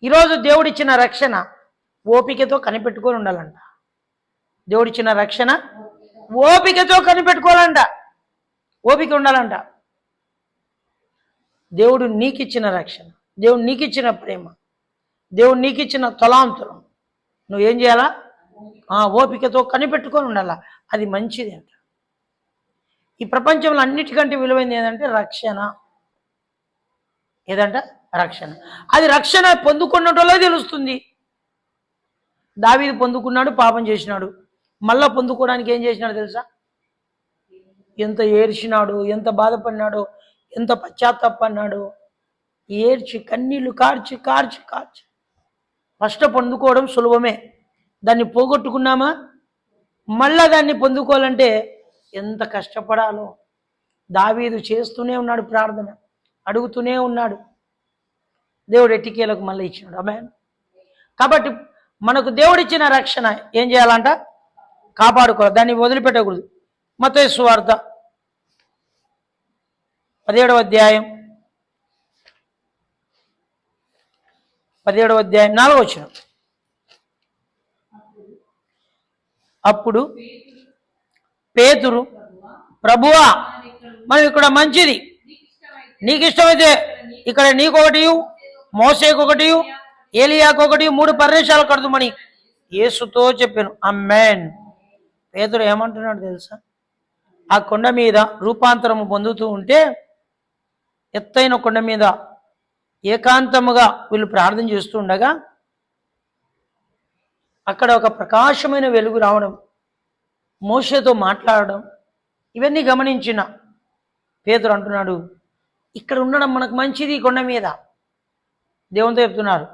ఈరోజు దేవుడిచ్చిన రక్షణ ఓపికతో కనిపెట్టుకొని ఉండాలంట. దేవుడిచ్చిన రక్షణ ఓపికతో కనిపెట్టుకోవాలంట, ఓపిక ఉండాలంట. దేవుడు నీకిచ్చిన రక్షణ, దేవుడు నీకిచ్చిన ప్రేమ, దేవుడు నీకిచ్చిన తలాంతులు నువ్వేం చేయాలా? ఓపికతో కనిపెట్టుకొని ఉండాలా, అది మంచిది అంట. ఈ ప్రపంచంలో అన్నిటికంటే విలువైనది ఏంటంటే రక్షణ. ఏదంట? రక్షణ. అది రక్షణ పొందుకున్నటోళ్ళే తెలుస్తుంది. దావీదు పొందుకున్నాడు, పాపం చేసినాడు. మళ్ళా పొందుకోవడానికి ఏం చేసినాడు తెలుసా? ఎంత ఏడ్చినాడు, ఎంత బాధపడినాడు, ఎంత పశ్చాత్తాపడినాడు. ఏడ్చి కన్నీళ్లు కార్చి కార్చి కార్చి. ఫస్ట్ పొందుకోవడం సులభమే, దాన్ని పోగొట్టుకున్నామా మళ్ళా దాన్ని పొందుకోవాలంటే ఎంత కష్టపడాలో. దావీదు చేస్తూనే ఉన్నాడు ప్రార్థన, అడుగుతూనే ఉన్నాడు. దేవుడు ఎట్టికేలకు మళ్ళీ ఇచ్చినాడు. ఆమేన్. కాబట్టి మనకు దేవుడిచ్చిన రక్షణ ఏం చేయాలంట? కాపాడుకోవాలి, దాన్ని వదిలిపెట్టకూడదు. మత్తయి సువార్త 17వ అధ్యాయం 4వ వచనం. అప్పుడు పేతురు, ప్రభువా మనం ఇక్కడ మంచిది, నీకు ఇష్టమైతే ఇక్కడ నీకొకటి, మోసేకొకటి, ఏలియాకొకటి 3 పర్ణశాలు కడుతుమని యేసుతో చెప్పాను. ఆమేన్. పేతురు ఏమంటున్నాడు తెలుసా? ఆ కొండ మీద రూపాంతరము పొందుతూ ఉంటే, ఎత్తైన కొండ మీద ఏకాంతముగా వీళ్ళు ప్రార్థన చేస్తూ ఉండగా అక్కడ ఒక ప్రకాశమైన వెలుగు రావడం, మోషేతో మాట్లాడడం, ఇవన్నీ గమనించిన పేతురు అంటున్నాడు, ఇక్కడ ఉండడం మనకు మంచిది. కొండ మీద దేవునితో చెప్తున్నారు,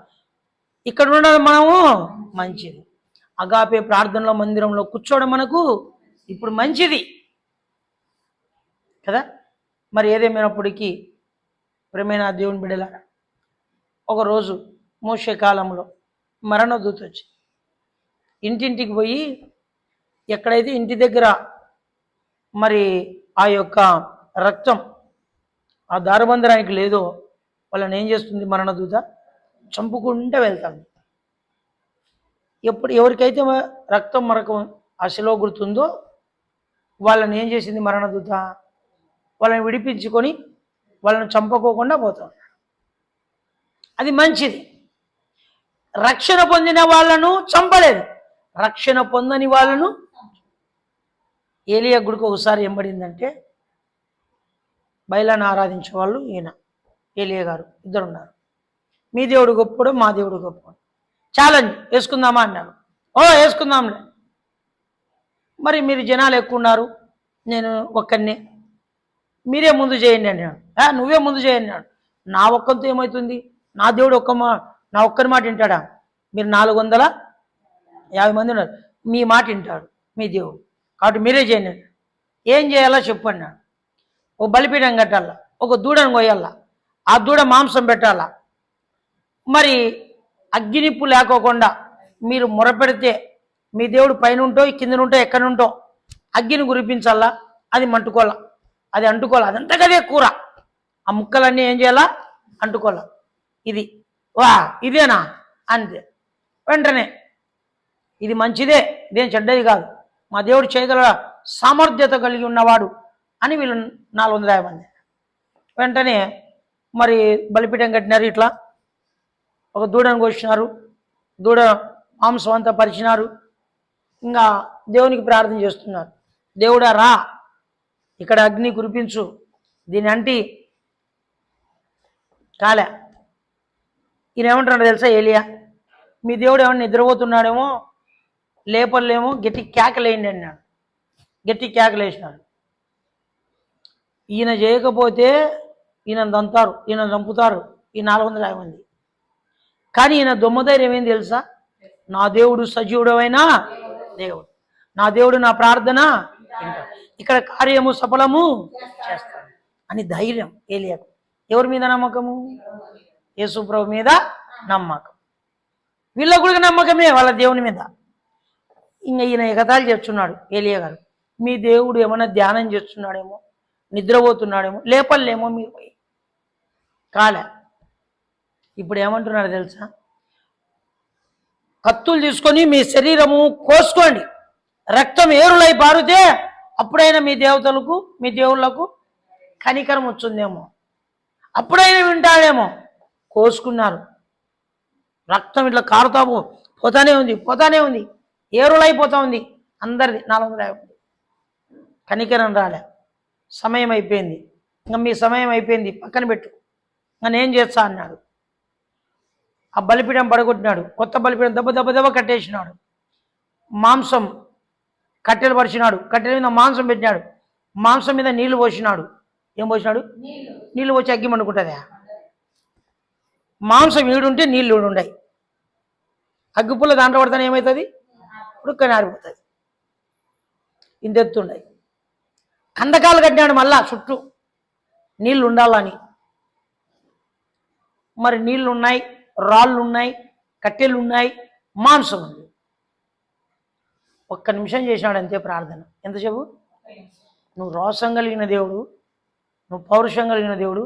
ఇక్కడ ఉండడం మనము మంచిది. అగాపే ప్రార్థనలో మందిరంలో కూర్చోవడం మనకు ఇప్పుడు మంచిది కదా. మరి ఏదేమైనప్పటికీ ప్రేమైన దేవుని బిడ్డలారా, ఒకరోజు మోషే కాలంలో మరణదూత వచ్చి ఇంటింటికి పోయి, ఎక్కడైతే ఇంటి దగ్గర మరి ఆ యొక్క రక్తం ఆ దారబంధరానికి లేదో వాళ్ళని ఏం చేస్తుంది మరణదూత? చంపుకుంటూ వెళ్తాడు. ఎవరికైతే రక్తం మరకం ఆ శిలో గుర్తుందో వాళ్ళని ఏం చేసింది మరణదూత? వాళ్ళని విడిపించుకొని వాళ్ళని చంపకోకుండా పోతాడు. అది మంచిది. రక్షణ పొందిన వాళ్ళను చంపలేదు, రక్షణ పొందని వాళ్ళను. ఏలియా గుడికి ఒకసారి ఎంబడిందంటే, బయలాన్ని ఆరాధించే వాళ్ళు ఈయన ఏలియా గారు ఇద్దరు ఉన్నారు. మీ దేవుడు గొప్పడు, మా దేవుడు గొప్పడు, ఛాలెంజ్ వేసుకుందామా అన్నాడు. వేసుకుందాంలే. మరి మీరు జనాలు ఎక్కువ ఉన్నారు, నేను ఒక్కడినే, మీరే ముందు చేయండి అన్నాడు. నువ్వే ముందు చేయండి అన్నాడు. నా ఒక్కంతో ఏమవుతుంది? నా దేవుడు నా ఒక్కరి మాట వింటాడా? మీరు 450 మంది ఉన్నారు, మీ మాట వింటాడు మీ దేవుడు, కాబట్టి మీరే చేయండి. ఏం చేయాలో చెప్పండి. ఒక బలిపీఠం కట్టాలా, ఒక దూడను కొయ్యాలా, ఆ దూడ మాంసం పెట్టాలా. మరి అగ్గినిప్పు లేకోకుండా మీరు మొరపెడితే మీ దేవుడు పైన ఉంటో కిందనుంటో ఎక్కడుంటో అగ్గిని కురిపించాలా, అది మంటుకోవాలా, అది అంటుకోవాలా. అదంతా కదే కూర, ఆ ముక్కలన్నీ ఏం చేయాలా? అంటుకోవాలా. ఇది ఇదేనా అంతే. వెంటనే ఇది మంచిదే, ఇదేం చెడ్డది కాదు, మా దేవుడు చేయగల సామర్థ్యత కలిగి ఉన్నవాడు అని వీళ్ళు 450 మంది. వెంటనే మరి బలిపీఠం కట్టినారు, ఇట్లా ఒక దూడను కోసినారు, దూడ మాంసం అంతా పరిచినారు. ఇంకా దేవునికి ప్రార్థన చేస్తున్నారు, దేవుడా రా, ఇక్కడ అగ్ని కురిపించు, దీని అంటి కాలే ఈయన ఏమంటున్నాడు తెలుసా ఏలియా, మీ దేవుడు ఏమన్నా నిద్రపోతున్నాడేమో, లేపలేమో, గట్టి కేకలేయండి అన్నాడు. గట్టి కేకలేసినాడు. ఈయన చేయకపోతే ఈయన దంతారు, ఈయన చంపుతారు ఈ 450 మంది. కానీ ఈయన దొమ్మధైర్యం ఏం తెలుసా, నా దేవుడు సజీవుడమైనా దేవుడు, నా దేవుడు నా ప్రార్థన ఇక్కడ కార్యము సఫలము చేస్తాడు అని ధైర్యం ఏలియాకు. ఎవరి మీద నమ్మకము? యేసుప్రభు మీద నమ్మకం. వీళ్ళ కూడా నమ్మకమే వాళ్ళ దేవుని మీద. ఇంకా ఈయన ఎగతాళి చేస్తున్నాడు ఏలియా గారు, మీ దేవుడు ఏమైనా ధ్యానం చేస్తున్నాడేమో, నిద్రపోతున్నాడేమో, లేపలేమో మీరు పోయి కాలే. ఇప్పుడు ఏమంటున్నారు తెలుసా, కత్తులు తీసుకొని మీ శరీరము కోసుకోండి, రక్తం ఏరులై పారితే అప్పుడైనా మీ దేవతలకు మీ దేవుళ్ళకు కనికరం వచ్చిందేమో, అప్పుడైనా వింటాడేమో. కోసుకున్నారు, రక్తం ఇట్లా కారుతా పోతానే ఉంది, ఏరులైపోతా ఉంది అందరిది 450 మంది. కనికరం రాలే. సమయం అయిపోయింది, ఇంకా మీ సమయం అయిపోయింది, పక్కన పెట్టు, ఇంకా నేను చేస్తా అన్నాడు. ఆ బలిపీఠం పడగొట్టినాడు, కొత్త బలిపీఠం దెబ్బ కట్టేసినాడు. మాంసం కట్టెలు పరిచినాడు, కట్టెల మీద మాంసం పెట్టినాడు, మాంసం మీద నీళ్లు పోసినాడు. ఏం పోసినాడు? నీళ్లు పోసి అగ్గి మండుకుంటుందా? మాంసం ఈడుంటే నీళ్ళు ఈడుండయి. అగ్గిపుల్ల దాంట్లో పడతానే ఏమవుతుంది? ఉడుక్కని ఆరిపోతుంది. ఇంతెత్తుండయి. కందకాలు కట్టినాడు మళ్ళా చుట్టూ నీళ్లు ఉండాలని. మరి నీళ్లు ఉన్నాయి, రాళ్ళు ఉన్నాయి, కట్టెలు ఉన్నాయి, మాంసం ఉంది. ఒక్క నిమిషం చేసినాడు అంతే ప్రార్థన. ఎంత చెప్పు? నువ్వు రోషం కలిగిన దేవుడు, నువ్వు పౌరుషం కలిగిన దేవుడు.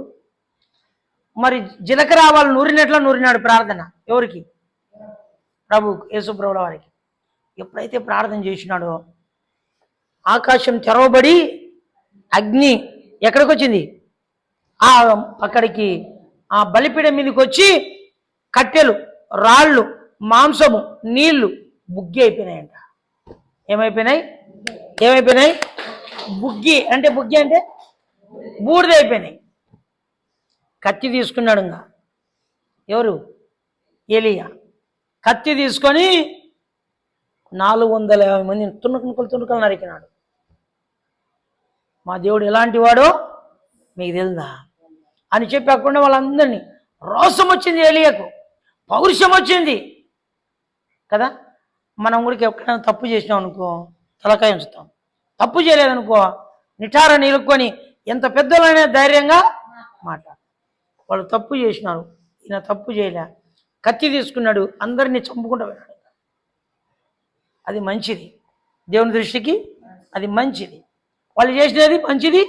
మరి జీలకర్ర ఆవాలు నూరినట్లా నూరినాడు ప్రార్థన. ఎవరికి? ప్రభు యేసుప్రభుల వారికి. ఎప్పుడైతే ప్రార్థన చేసినాడో ఆకాశం తెరవబడి అగ్ని ఎక్కడికి వచ్చింది? అక్కడికి ఆ బలిపీఠం మీదకి వచ్చి కట్టెలు, రాళ్ళు, మాంసము, నీళ్లు బుగ్గి అయిపోయినాయంట. ఏమైపోయినాయి? బుగ్గి అంటే బూడిదైపోయినాయి. కత్తి తీసుకున్నాడు. ఇంకా ఎవరు? ఏలియా. కత్తి తీసుకొని 450 మందిని తుణుకలు నరికినాడు. మా దేవుడు ఎలాంటి వాడో మీకు తెలుదా అని చెప్పి అక్కడ వాళ్ళందరినీ, రోషం వచ్చింది ఏలియాకు, పౌరుషం వచ్చింది కదా. మనం కూడా ఎక్కడైనా తప్పు చేసినాం అనుకో తలకాయ ఉంచుతాం, తప్పు చేయలేదనుకో నిటార నిలుక్కొని ఎంత పెద్దలైనా ధైర్యంగా మాట్లాడు. వాళ్ళు తప్పు చేసినారు, ఈయన తప్పు చేయలే, కత్తి తీసుకున్నాడు, అందరినీ చంపుకుంటూ వెళ్ళాడు. అది మంచిది, దేవుని దృష్టికి అది మంచిది. వాళ్ళు చేసినది మంచిది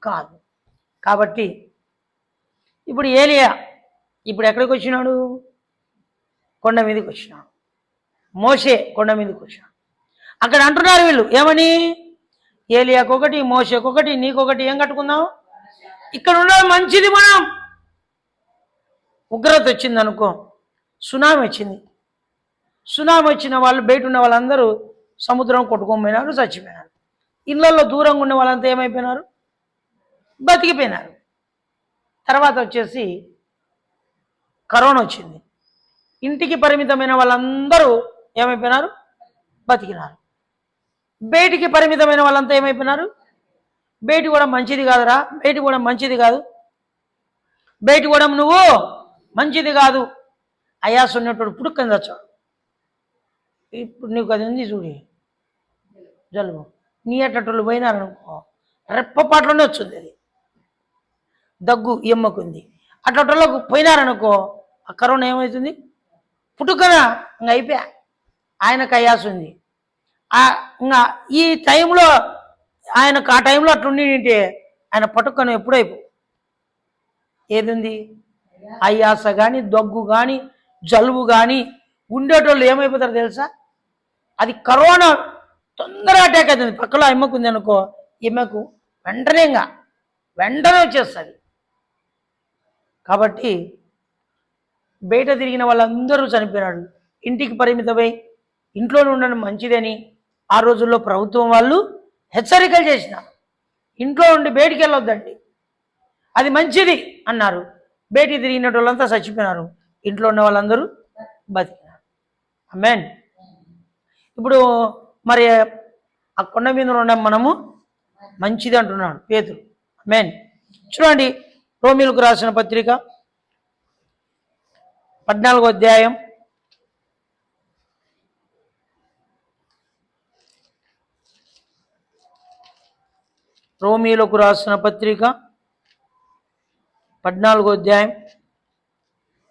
కాదు. కాబట్టి ఇప్పుడు ఏలియా ఇప్పుడు ఎక్కడికి వచ్చినాడు? కొండ మీదకి వచ్చినాడు. మోషే కొండ మీదకి వచ్చినాడు. అక్కడ అంటున్నారు వీళ్ళు ఏమని, ఏలియాకొకటి, మోషేకొకటి, నీకొకటి, ఏం కట్టుకుందాం? ఇక్కడ ఉన్నది మంచిది. మనం ఉగ్రత వచ్చింది అనుకో, సునామీ వచ్చింది. సునామీ వచ్చిన వాళ్ళు బయట ఉన్న వాళ్ళందరూ సముద్రం కొట్టుకోపోయినారు, చచ్చిపోయినారు. ఇళ్లలో దూరంగా ఉన్న వాళ్ళంతా ఏమైపోయినారు? బతికిపోయినారు. తర్వాత వచ్చేసి కరోనా వచ్చింది. ఇంటికి పరిమితమైన వాళ్ళందరూ ఏమైపోయినారు? బతికినారు. బయటికి పరిమితమైన వాళ్ళంతా ఏమైపోయినారు? బయటి కూడా మంచిది కాదురా, బయటి కూడా మంచిది కాదు, బయటి కూడా నువ్వు మంచిది కాదు, అయాస ఉన్నప్పుడు పుడుక్కని తెచ్చాడు. ఇప్పుడు నీకు అది ఉంది చూడి జలుబు, నీ అట్టలు పోయినారనుకో రెప్పపాట్లోనే వచ్చింది. అది దగ్గు ఎమ్మకుంది. అట్లలకు పోయినారనుకో ఆ కరోనా ఏమవుతుంది? పుట్టుకన ఇంకా అయిపోయా. ఆయనకు అయాస ఉంది. ఇంకా ఈ టైంలో ఆయనకు ఆ టైంలో అట్లుండి ఆయన పట్టుకను ఎప్పుడైపో ఏది ఉంది? అయాస కానీ, దగ్గు కానీ, జలుబు కానీ ఉండేటోళ్ళు ఏమైపోతారు తెలుసా? అది కరోనా తొందరగా అటాక్ అవుతుంది. పక్కలో అమ్మకు ఉంది అనుకో, ఈమెకు వెంటనే వచ్చేస్తుంది. కాబట్టి బయట తిరిగిన వాళ్ళందరూ చనిపోయినాడు. ఇంటికి పరిమితమై ఇంట్లోనే ఉండడం మంచిదని ఆ రోజుల్లో ప్రభుత్వం వాళ్ళు హెచ్చరికలు చేసినారు. ఇంట్లో ఉండి బయటికి వెళ్ళొద్దండి, అది మంచిది అన్నారు. బయటికి తిరిగిన వాళ్ళంతా చచ్చిపోయినారు. ఇంట్లో ఉన్న వాళ్ళందరూ బతికినారు. ఆమేన్. ఇప్పుడు మరి ఆ కొండ మీద ఉన్న మనము మంచిది అంటున్నాడు పేతురు. ఆమేన్. చూడండి, రోమీయులకు రాసిన పత్రిక 14వ అధ్యాయం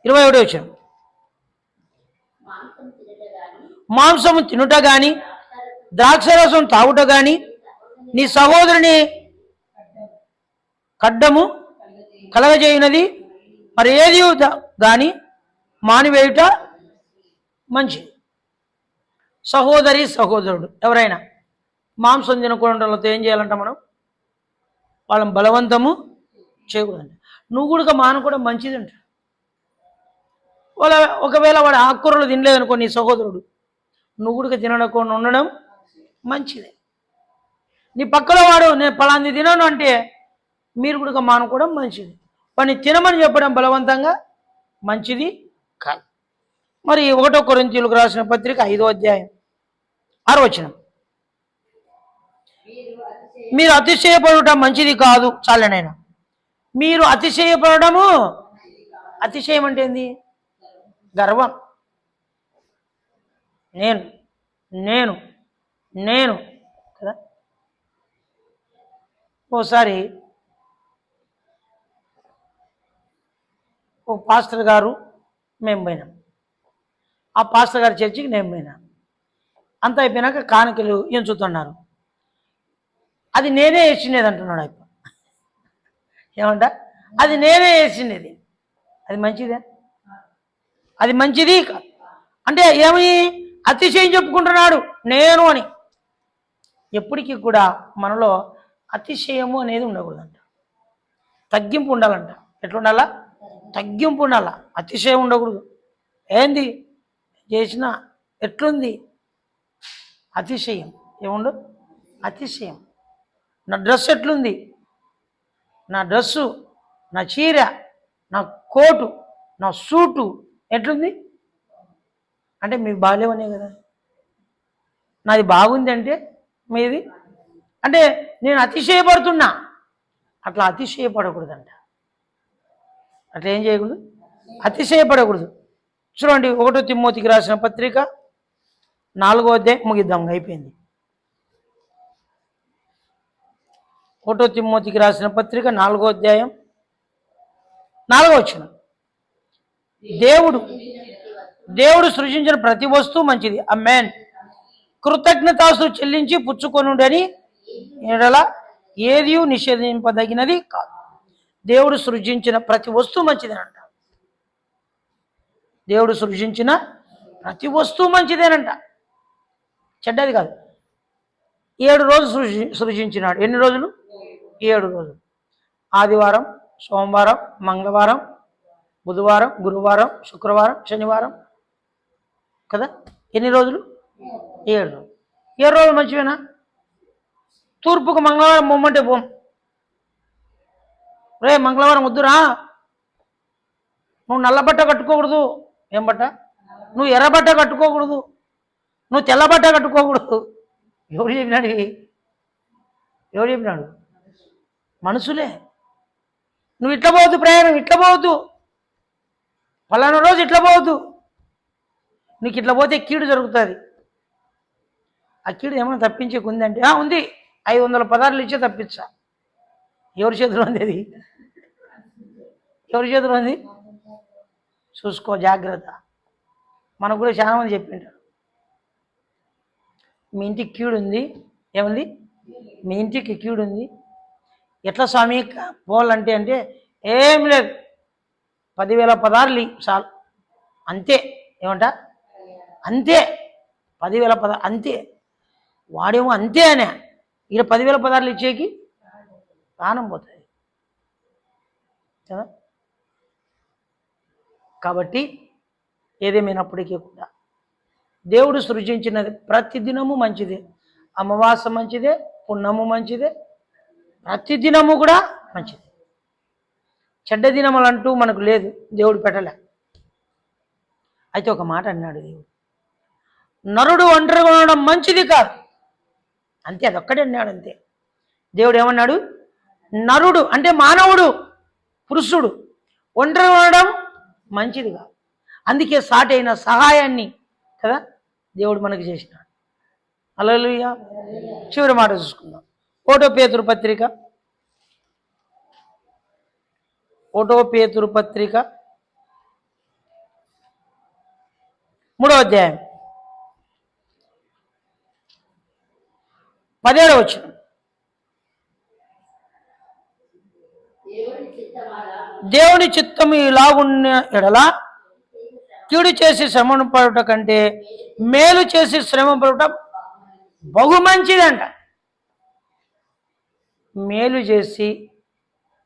21వ వచనం. మాంసము తినుట గాని ద్రాక్షరసం తాగుట గాని నీ సహోదరుని ఖడ్డము కలగజేయునది మరి ఏది గాని మానివేయుట మంచిది. సహోదరుడు ఎవరైనా మాంసం తినకుండా ఏం చేయాలంట? మనం వాళ్ళని బలవంతము చేయకూడదంట. నువ్వు కూడా మానుకోవడం మంచిదంట. ఒకవేళ వాడు ఆకుకూరలు తినలేదనుకో నీ సహోదరుడు, నువ్వు కూడా తినకుండా ఉండడం మంచిదే. నీ పక్కలో వాడు నేను పలాంది తినను అంటే మీరు కూడా మానుకోవడం మంచిది. వాడిని తినమని చెప్పడం బలవంతంగా మంచిది కాదు. మరి 1 కొరింథీయులకు రాసిన పత్రిక 5వ అధ్యాయం 6వ వచనం. మీరు అతిశయపడటం మంచిది కాదు. చాలనైనా మీరు అతిశయపడము, అతిశయం అంటే ఏంది? గర్వం. నేను నేను నేను కదా. ఓసారి ఓ పాస్టర్ గారు మేము పోయినాం. ఆ పాస్టర్ గారి చర్చికి నేను పోయినా. అంత అయిపోయినాక కానుకలు ఎంచుతున్నారు. అది నేనే వేసినది అంటున్నాడు అయిపో. ఏమంట? అది నేనే వేసినది. అది మంచిదే? అది మంచిది కాదు. అంటే ఏమి అతిశయం చెప్పుకుంటున్నాడు నేను అని. ఎప్పటికీ కూడా మనలో అతిశయము అనేది ఉండకూడదంట. తగ్గింపు ఉండాలంట. ఎట్లుండాలా? తగ్గింపు ఉండాలా, అతిశయం ఉండకూడదు. ఏంది చేసినా ఎట్లుంది? అతిశయం ఏముండు? అతిశయం. నా డ్రెస్ ఎట్లుంది? నా డ్రెస్సు, నా చీర, నా కోటు, నా సూటు ఎట్లుంది అంటే మీకు బాగాలేవనే కదా. నాది బాగుంది అంటే మీది అంటే నేను అతిశయపడుతున్నా. అట్లా అతిశయపడకూడదంట. అట్లా ఏం చేయకూడదు? అతిశయపడకూడదు. చూడండి, 1 తిమోతికి రాసిన పత్రిక 4వ అధ్యాయం ముగిద్దాం, అయిపోయింది. 1 తిమోతికి రాసిన పత్రిక 4వ అధ్యాయం 4వ వచనం. దేవుడు సృజించిన ప్రతి వస్తువు మంచిది. ఆమేన్. కృతజ్ఞతాస్తుతులు చెల్లించి పుచ్చుకొనుడని ఎడలా ఏది నిషేధింపదగినది కాదు. దేవుడు సృజించిన ప్రతి వస్తువు మంచిదేనంట. దేవుడు సృజించిన ప్రతి వస్తువు మంచిదేనంట, చెడ్డది కాదు. 7 రోజులు సృజించినాడు. ఎన్ని రోజులు? 7 రోజులు. ఆదివారం, సోమవారం, మంగళవారం, బుధవారం, గురువారం, శుక్రవారం, శనివారం కదా. ఎన్ని రోజులు? 7 రోజులు. 7 రోజులు మంచివేనా? తూర్పుకు మంగళవారం మొమ్మంటే పోం. రే మంగళవారం వద్దురా, నువ్వు నల్ల బట్ట కట్టుకోకూడదు. ఏం బట్ట? నువ్వు ఎర్ర బట్ట కట్టుకోకూడదు, నువ్వు తెల్ల బట్ట కట్టుకోకూడదు. ఎవరు చెప్పినాడు? ఎవరు చెప్పినాడు? మనుషులే. నువ్వు ఇట్లా పోవద్దు, ప్రయాణం ఇట్లా పోవద్దు, ఫలానా రోజు ఇట్లా పోవద్దు. నీకు ఇట్లా పోతే కీడు జరుగుతుంది. ఆ కీడు ఏమైనా తప్పించేకి ఉందంటే ఉంది. 500 పదార్లు ఇచ్చే తప్పించా. ఎవరి చేతిలో ఉంది అది? ఎవరి చేతిలో ఉంది? చూసుకో, జాగ్రత్త. మనకు కూడా చాలా మంది చెప్పింటారు, మీ ఇంటికి కీడు ఉంది. ఏముంది? మీ ఇంటికి కీడు ఉంది. ఎట్లా స్వామి పోవాలంటే అంటే ఏం లేదు, 10,000 పదార్లు చాలు అంతే. ఏమంట? అంతే. 10,000 పదార్లు అంతే. వాడేమో అంతే అనే ఇక్కడ 10,000 పదార్లు ఇచ్చేకి ప్రాణం పోతుంది కదా. కాబట్టి ఏదేమైనప్పటికీ కూడా దేవుడు సృజించినది ప్రతిదినము మంచిదే. అమావాస మంచిదే, పున్నము మంచిదే, ప్రతిదినము కూడా మంచిదే. చెడ్డ దినములు అంటూ మనకు లేదు, దేవుడు పెట్టలే. అయితే ఒక మాట అన్నాడు దేవుడు, నరుడు ఒంటరిగా ఉండడం మంచిది కాదు. అంతే, అదొక్కడే అన్నాడు అంతే. దేవుడు ఏమన్నాడు? నరుడు అంటే మానవుడు, పురుషుడు ఒంటరిగా ఉండడం మంచిది కాదు. అందుకే సాటి అయిన సహాయాన్ని కదా దేవుడు మనకి చేసినాడు. హల్లెలూయా. చివరి మాట చూసుకుందాం. ఒకటో పేతురు పత్రిక 3వ అధ్యాయం 17వ వచనం. దేవుని చిత్తము ఇలాగున్న ఎడల కీడు చేసి శ్రమను పడుట కంటే మేలు చేసి శ్రమ పడుట బహు మంచిదంట. మేలు చేసి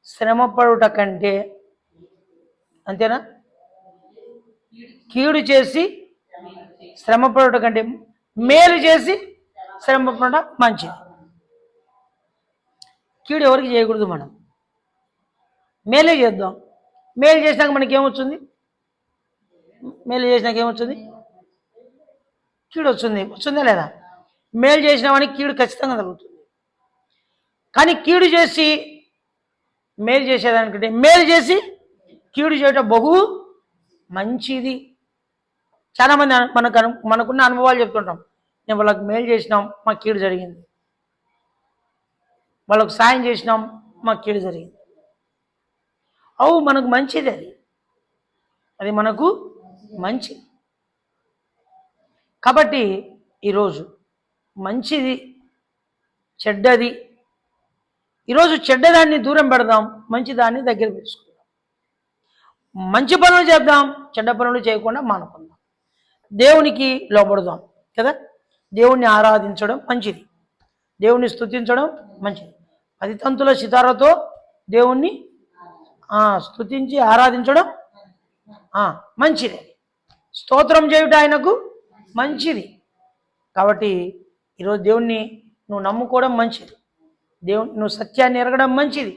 శ్రమ పడుట కంటే, అంతేనా? కీడు చేసి శ్రమ పడుట కంటే మేలు చేసి శ్రమ పడుట మంచిది. కీడు ఎవరికి చేయకూడదు, మనం మేలే చేద్దాం. మేలు చేసినాక మనకి ఏమొచ్చింది? మేలు చేసినాక ఏమొచ్చింది? కీడు వస్తుందా లేదా? మేలు చేసిన వానికి కీడు ఖచ్చితంగా తగ్గుతుంది. కానీ కీడు చేసి మేలు చేసేదానికంటే మేలు చేసి కీడు చేయటం బహు మంచిది. చాలామంది మనకున్న అనుభవాలు చెప్తుంటాం. నేను వాళ్ళకి మేలు చేసినాం, మాకు కీడు జరిగింది. వాళ్ళకు సాయం చేసినాం, మాకు కీడు జరిగింది. మనకు మంచిది, అది మనకు మంచిది. కాబట్టి ఈరోజు మంచిది చెడ్డది, ఈరోజు చెడ్డదాన్ని దూరం పెడదాం, మంచిదాన్ని దగ్గర పెట్టుకుందాం. మంచి పనులు చేద్దాం, చెడ్డ పనులు చేయకుండా మానుకుందాం. దేవునికి లోబడదాం కదా. దేవుణ్ణి ఆరాధించడం మంచిది, దేవుణ్ణి స్తుతించడం మంచిది. 10 తంతుల సితారతో దేవుణ్ణి స్తుతించి ఆరాధించడం మంచిది. స్తోత్రం చేయుట ఆయనకు మంచిది. కాబట్టి ఈరోజు దేవుణ్ణి నువ్వు నమ్ముకోవడం మంచిది, నువ్వు సత్యాన్ని ఎరగడం మంచిది,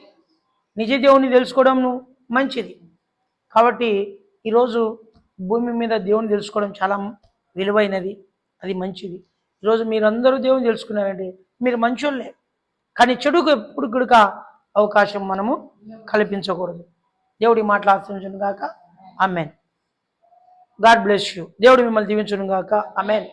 నిజ దేవుణ్ణి తెలుసుకోవడం నువ్వు మంచిది. కాబట్టి ఈరోజు భూమి మీద దేవుని తెలుసుకోవడం చాలా విలువైనది, అది మంచిది. ఈరోజు మీరందరూ దేవుని తెలుసుకున్నారంటే మీరు మంచోళ్ళే. కానీ చెడుకు ఎప్పుడు గుడుక అవకాశం మనము కల్పించకూడదు. దేవుడి మాటలు ఆశీర్వదించును గాక. ఆమేన్. God bless you. దేవుడు మిమ్మల్ని దీవించును గాక. ఆమేన్.